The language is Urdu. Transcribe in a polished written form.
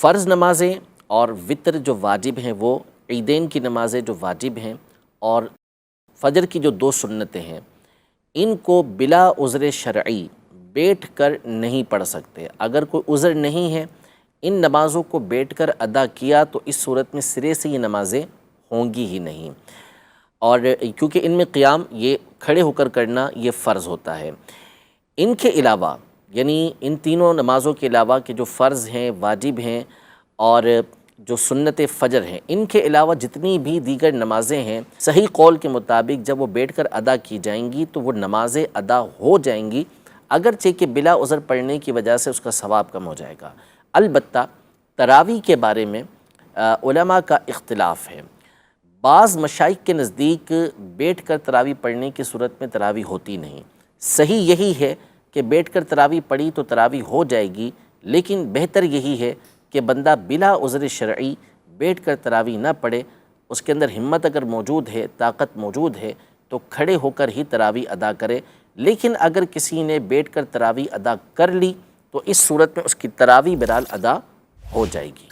فرض نمازیں اور وطر جو واجب ہیں وہ عیدین کی نمازیں جو واجب ہیں اور فجر کی جو 2 سنتیں ہیں ان کو بلا عذر شرعی بیٹھ کر نہیں پڑھ سکتے۔ اگر کوئی عذر نہیں ہے ان نمازوں کو بیٹھ کر ادا کیا تو اس صورت میں سرے سے یہ نمازیں ہوں گی ہی نہیں، اور کیونکہ ان میں قیام یہ کھڑے ہو کر کرنا یہ فرض ہوتا ہے۔ ان کے علاوہ یعنی ان تینوں نمازوں کے علاوہ کہ جو فرض ہیں، واجب ہیں اور جو سنت فجر ہیں، ان کے علاوہ جتنی بھی دیگر نمازیں ہیں صحیح قول کے مطابق جب وہ بیٹھ کر ادا کی جائیں گی تو وہ نمازیں ادا ہو جائیں گی، اگرچہ کہ بلا عذر پڑھنے کی وجہ سے اس کا ثواب کم ہو جائے گا۔ البتہ تراویح کے بارے میں علماء کا اختلاف ہے۔ بعض مشائخ کے نزدیک بیٹھ کر تراویح پڑھنے کی صورت میں تراویح ہوتی نہیں۔ صحیح یہی ہے کہ بیٹھ کر تراویح پڑھی تو تراویح ہو جائے گی، لیکن بہتر یہی ہے کہ بندہ بلا عذر شرعی بیٹھ کر تراویح نہ پڑھے، اس کے اندر ہمت اگر موجود ہے، طاقت موجود ہے تو کھڑے ہو کر ہی تراویح ادا کرے۔ لیکن اگر کسی نے بیٹھ کر تراویح ادا کر لی تو اس صورت میں اس کی تراویح بہرحال ادا ہو جائے گی۔